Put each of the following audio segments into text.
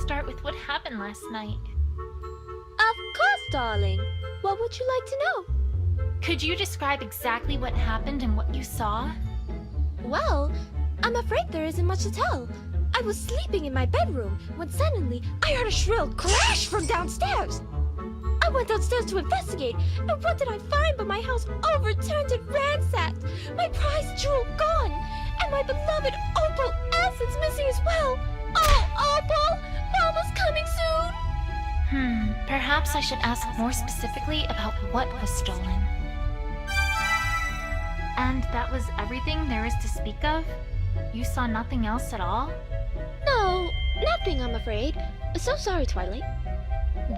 start with what happened last night. Of course, darling. What would you like to know? Could you describe exactly what happened and what you saw? Well, I'm afraid there isn't much to tell. I was sleeping in my bedroom when suddenly I heard a shrill crash from downstairs. I went downstairs to investigate, and what did I find but my house overturned and ransacked, my prized jewel gone, and my beloved opal essence missing as well. Oh, Opal! Mama's coming soon! Perhaps I should ask more specifically about what was stolen. And that was everything there is to speak of? You saw nothing else at all? No, nothing, I'm afraid. So sorry, Twilight.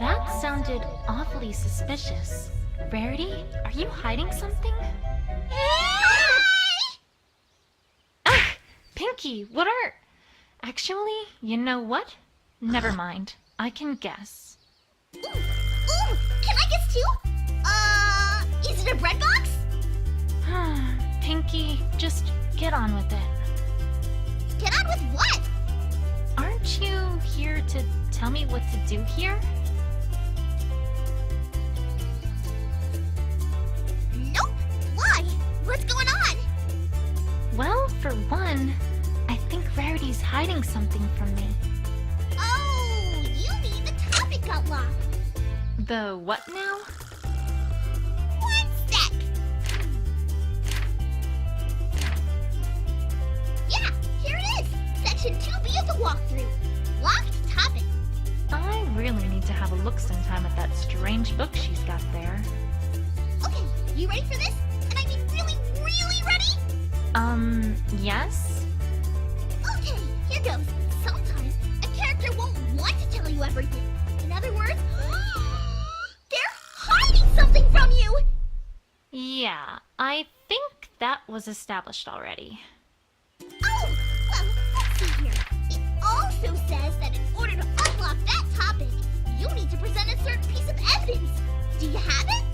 That sounded awfully suspicious. Rarity, are you hiding something? Ah! Pinkie, what are... Actually, you know what? Never mind. I can guess. Ooh, can I guess too? Is it a bread box? Pinkie, just get on with it. Get on with what? Aren't you here to tell me what to do here? Nope. Why? What's going on? Well, for one, I think Rarity's hiding something from me. Oh, you mean the topic got locked. The what now? One sec. Yeah, here it is. Section 2B of the walkthrough. Locked topic. I really need to have a look sometime at that strange book she's got there. Okay, you ready for this? And I mean really, really ready? Yes? Okay, here goes. Sometimes a character won't want to tell you everything. In other words, they're hiding something from you! Yeah, I think that was established already. Oh, well, let's see here. It also says that in order to unlock that topic, you need to present a certain piece of evidence. Do you have it?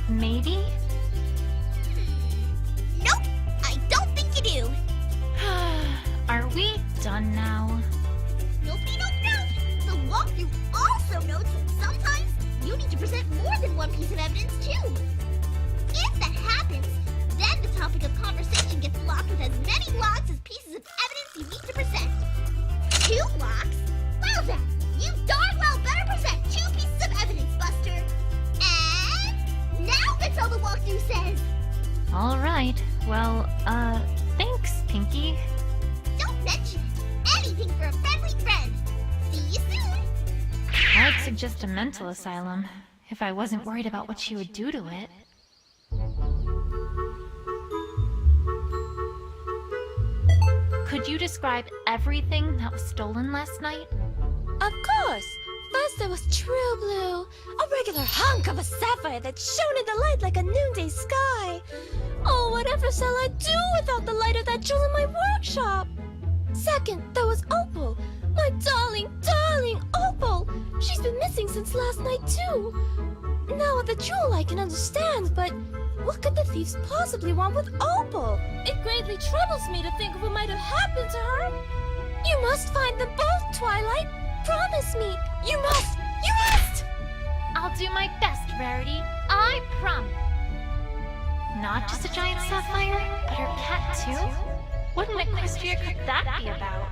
Maybe? Nope, I don't think you do. Are we done now? Nope. The walkthrough also notes that sometimes you need to present more than one piece of evidence too. If that happens, then the topic of conversation gets locked with as many locks as pieces of evidence you need to present. 2 locks? Well then, you darn well better present 2 pieces of evidence, Buster. And now that's all the walkthrough says. Alright, well, thanks, Pinkie. Don't mention anything for a friendly friend. See you soon. I'd suggest a mental asylum, if I wasn't worried about what she would do to it. Could you describe everything that was stolen last night? Of course! First there was True Blue, a regular hunk of a sapphire that shone in the light like a noonday sky. Oh, whatever shall I do without the light of that jewel in my workshop? Second, there was Opal, my darling, darling Opal. She's been missing since last night too. Now with the jewel I can understand, but what could the thieves possibly want with Opal? It greatly troubles me to think of what might have happened to her. You must find them both, Twilight. Promise me. You must. You must! I'll do my best, Rarity. I promise. Not just a giant sapphire, but her cat too? What in Equestria could that be about?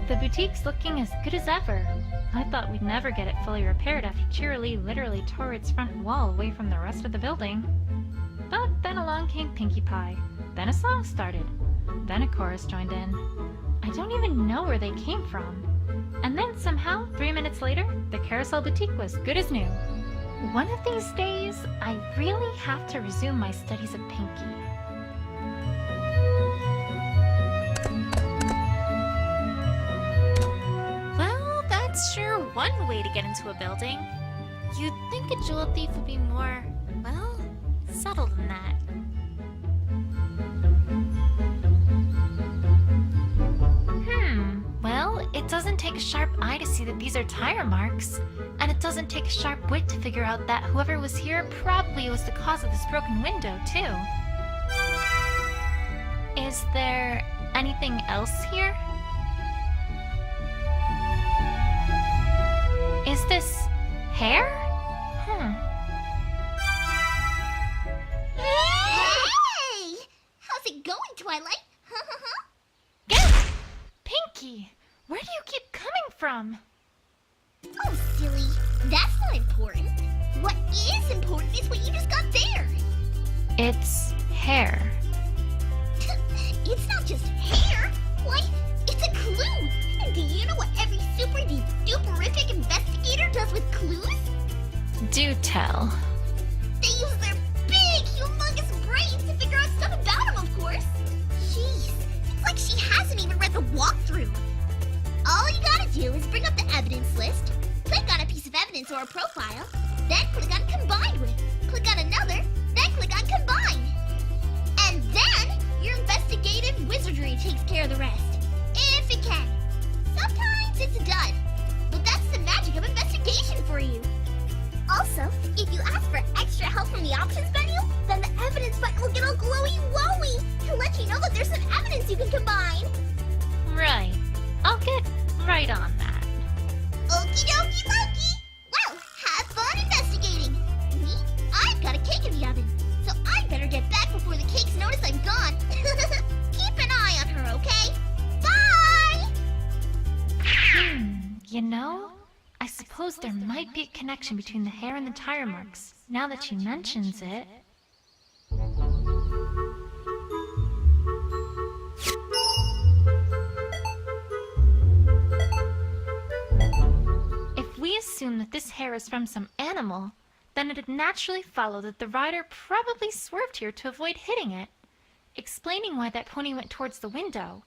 The boutique's looking as good as ever. I thought we'd never get it fully repaired after Cheerilee literally tore its front wall away from the rest of the building. But then along came Pinkie Pie. Then a song started. Then a chorus joined in. I don't even know where they came from. And then somehow, 3 minutes later, the Carousel Boutique was good as new. One of these days, I really have to resume my studies of Pinkie. Well, that's sure one way to get into a building. You'd think a jewel thief would be more, well, subtle than that. Well, it doesn't take a sharp eye to see that these are tire marks. And it doesn't take a sharp wit to figure out that whoever was here probably was the cause of this broken window, too. Is there anything else here? Is this hair? Hey! How's it going, Twilight? Gasp! Pinky! Where do you keep coming from? Oh, silly. That's not important. What is important is what you just got there. It's hair. It's not just hair. Why, it's a clue. And do you know what every super-duperific investigator does with clues? Do tell. They use their big, humongous brains to figure out stuff about him, of course. Jeez, it's like she hasn't even read the walkthrough. All you gotta do is bring up the evidence list, click on a piece of evidence or a profile, then click on Combined With, click on another, then click on Combine. And then your investigative wizardry takes care of the rest. If it can. Sometimes it's a dud, but that's the magic of investigation for you. Also, if you ask for extra help from the options menu, then the evidence button will get all glowy-wowy to let you know that there's some evidence you can combine. Right. I'll get right on that. Okie dokie dokie! Well, have fun investigating! Me? I've got a cake in the oven, so I'd better get back before the cakes notice I'm gone. Keep an eye on her, okay? Bye! You know, I suppose there might be a connection between the hair and the tire marks, now that she mentions it. If we assume that this hair is from some animal, then it'd naturally follow that the rider probably swerved here to avoid hitting it, explaining why that pony went towards the window.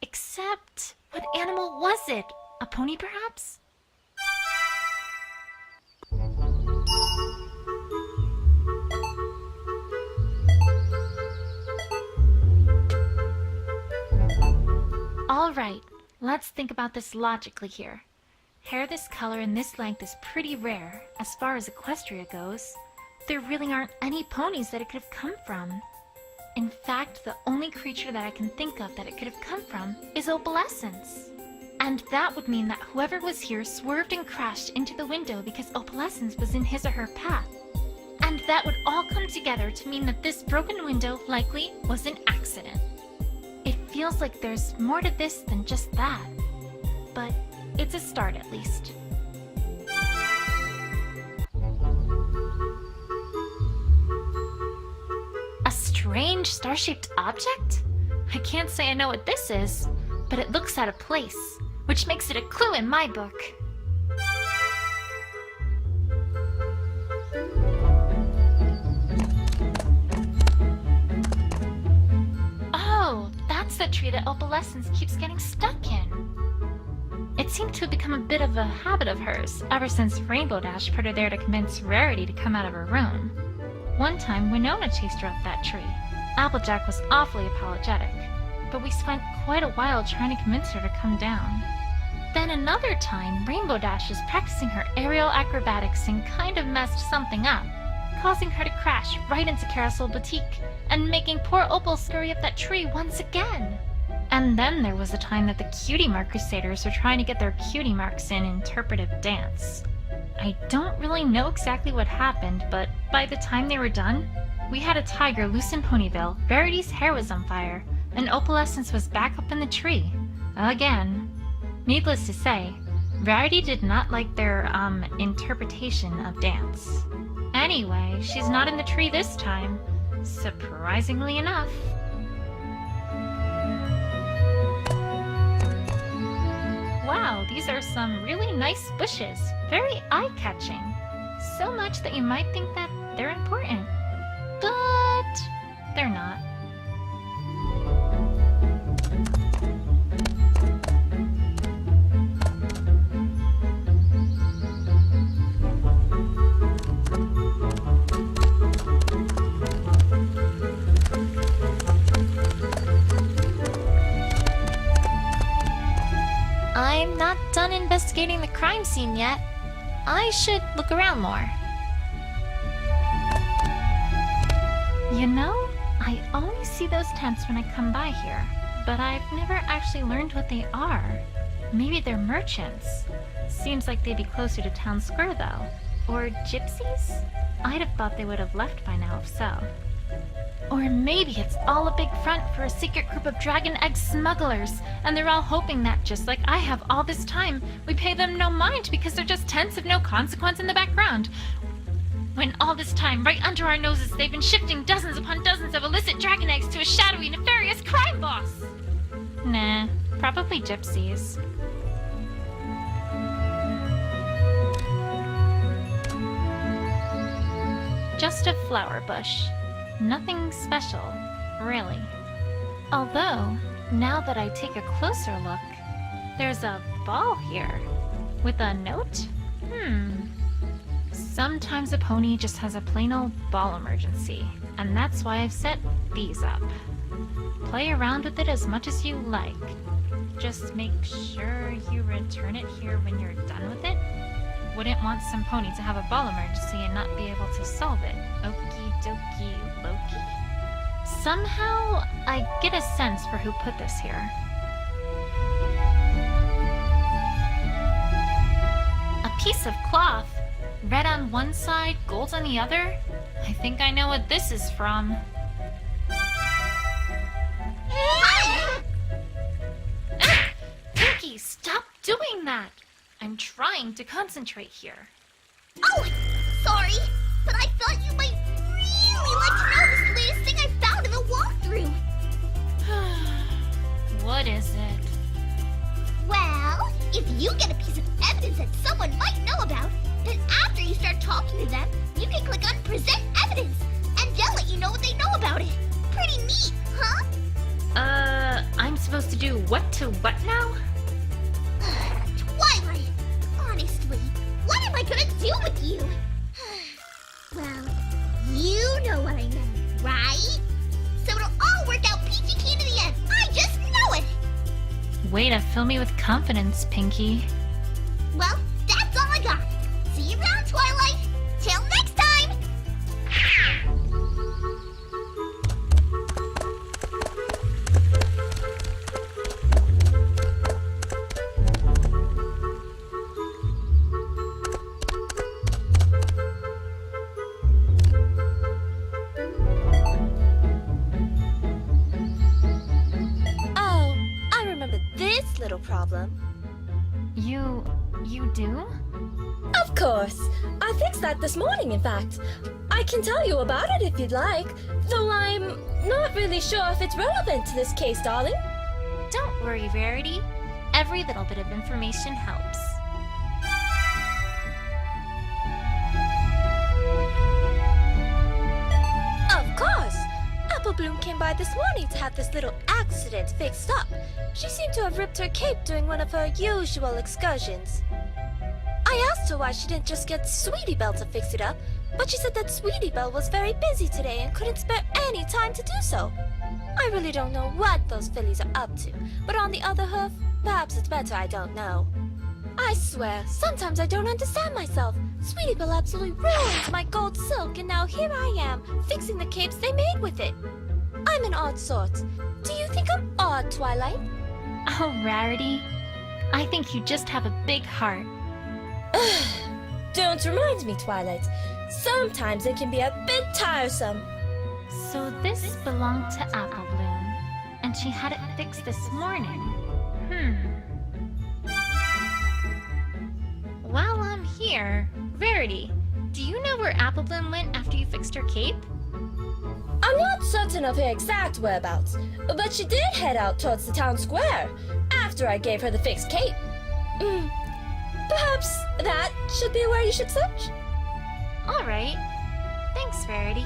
Except, what animal was it? A pony, perhaps? All right, let's think about this logically here. Hair this color and this length is pretty rare, as far as Equestria goes. There really aren't any ponies that it could have come from. In fact, the only creature that I can think of that it could have come from is Opalescence. And that would mean that whoever was here swerved and crashed into the window because Opalescence was in his or her path. And that would all come together to mean that this broken window likely was an accident. It feels like there's more to this than just that. But it's a start at least. A strange star-shaped object? I can't say I know what this is, but it looks out of place, which makes it a clue in my book. Oh, that's the tree that Opalescence keeps getting stuck in. It seemed to have become a bit of a habit of hers ever since Rainbow Dash put her there to convince Rarity to come out of her room. One time, Winona chased her up that tree. Applejack was awfully apologetic, but we spent quite a while trying to convince her to come down. Then another time, Rainbow Dash was practicing her aerial acrobatics and kind of messed something up, causing her to crash right into Carousel Boutique and making poor Opal scurry up that tree once again. And then there was the time that the Cutie Mark Crusaders were trying to get their cutie marks in interpretive dance. I don't really know exactly what happened, but by the time they were done, we had a tiger loose in Ponyville, Rarity's hair was on fire, and Opalescence was back up in the tree. Again. Needless to say, Rarity did not like their, interpretation of dance. Anyway, she's not in the tree this time, surprisingly enough. Wow, these are some really nice bushes. Very eye-catching. So much that you might think that they're important. But they're not. done investigating the crime scene yet. I should look around more. You know, I always see those tents when I come by here, but I've never actually learned what they are. Maybe they're merchants. Seems like they'd be closer to town square though. Or gypsies? I'd have thought they would have left by now if so. Or maybe it's all a big front for a secret group of dragon egg smugglers, and they're all hoping that, just like I have all this time, we pay them no mind because they're just tents of no consequence in the background. When all this time, right under our noses, they've been shifting dozens upon dozens of illicit dragon eggs to a shadowy, nefarious crime boss! Nah, probably gypsies. Just a flower bush. Nothing special, really. Although, now that I take a closer look, there's a ball here. With a note? Sometimes a pony just has a plain old ball emergency, and that's why I've set these up. Play around with it as much as you like. Just make sure you return it here when you're done with it. Wouldn't want some pony to have a ball emergency and not be able to solve it. Okie dokie Loki. Somehow, I get a sense for who put this here. A piece of cloth. Red on one side, gold on the other? I think I know what this is from. Pinky, stop doing that! I'm trying to concentrate here. Oh, sorry, but I thought you might really like to know this latest thing I found in the walkthrough. What is it? Well, if you get a piece of evidence that someone might know about, then after you start talking to them, you can click on Present Evidence, and they'll let you know what they know about it. Pretty neat, huh? I'm supposed to do what to what now? Twilight, honestly, what am I gonna do with you? Well, you know what I meant, right? So it'll all work out peachy keen to the end. I just know it! Way to fill me with confidence, Pinky. Well, that's all I got. See you around, Twilight. Till next time! Oh, I remember this little problem. You do? Of course. I fixed that this morning, in fact. I can tell you about it if you'd like, though I'm not really sure if it's relevant to this case, darling. Don't worry, Rarity. Every little bit of information helps. Of course! Apple Bloom came by this morning to have this little accident fixed up. She seemed to have ripped her cape during one of her usual excursions. I asked her why she didn't just get Sweetie Belle to fix it up, but she said that Sweetie Belle was very busy today and couldn't spare any time to do so. I really don't know what those fillies are up to, but on the other hoof, perhaps it's better I don't know. I swear, sometimes I don't understand myself. Sweetie Belle absolutely ruined my gold silk, and now here I am, fixing the capes they made with it. I'm an odd sort. Do you think I'm odd, Twilight? Oh, Rarity. I think you just have a big heart. Don't remind me, Twilight. Sometimes it can be a bit tiresome. So this belonged to Apple Bloom, and she had it fixed this morning. While I'm here, Rarity, do you know where Apple Bloom went after you fixed her cape? I'm not certain of her exact whereabouts, but she did head out towards the town square after I gave her the fixed cape. Perhaps that should be where you should search? All right. Thanks, Rarity.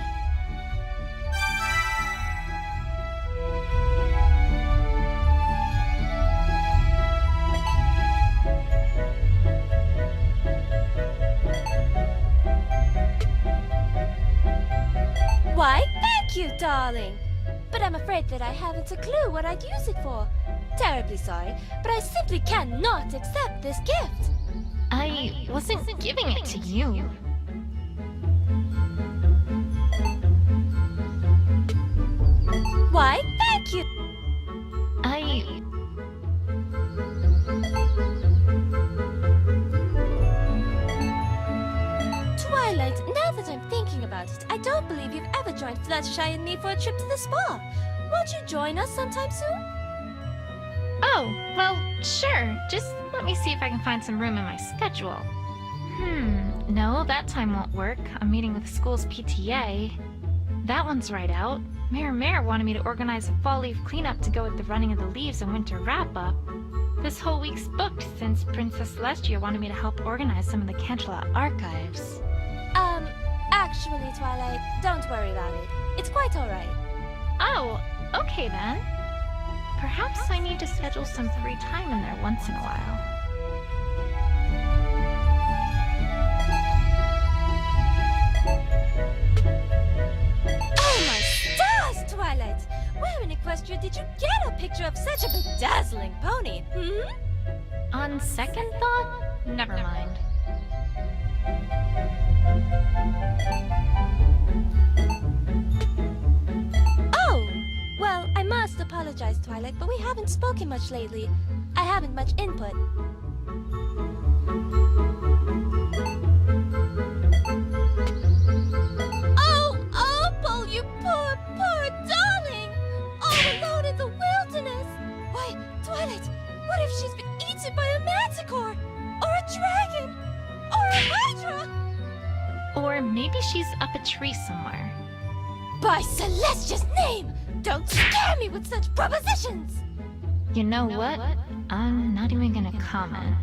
Why, thank you, darling. But I'm afraid that I haven't a clue what I'd use it for. terribly sorry, but I simply cannot accept this gift. I wasn't giving it to you. Why, thank you. Twilight, now that I'm thinking about it, I don't believe you've ever joined Fluttershy and me for a trip to the spa. Won't you join us sometime soon? Oh, well, sure. Just let me see if I can find some room in my schedule. No, that time won't work. I'm meeting with the school's PTA. That one's right out. Mayor wanted me to organize a fall leaf cleanup to go with the running of the leaves and winter wrap-up. This whole week's booked since Princess Celestia wanted me to help organize some of the Canterlot archives. Actually, Twilight, don't worry about it. It's quite alright. Oh, okay then. Perhaps I need to schedule some free time in there once in a while. Oh my stars, Twilight! Where in Equestria did you get a picture of such a bedazzling pony, On second thought, never mind. Oh! Well, I must apologize, Twilight, but we haven't spoken much lately. I haven't much input. Oh, Opal, you poor, poor darling! All alone in the wilderness! Why, Twilight, what if she's been eaten by a manticore? Or a dragon? Or a hydra? Or maybe she's up a tree somewhere. By Celestia's name! Don't scare me with such propositions! You know what? I'm not even gonna comment.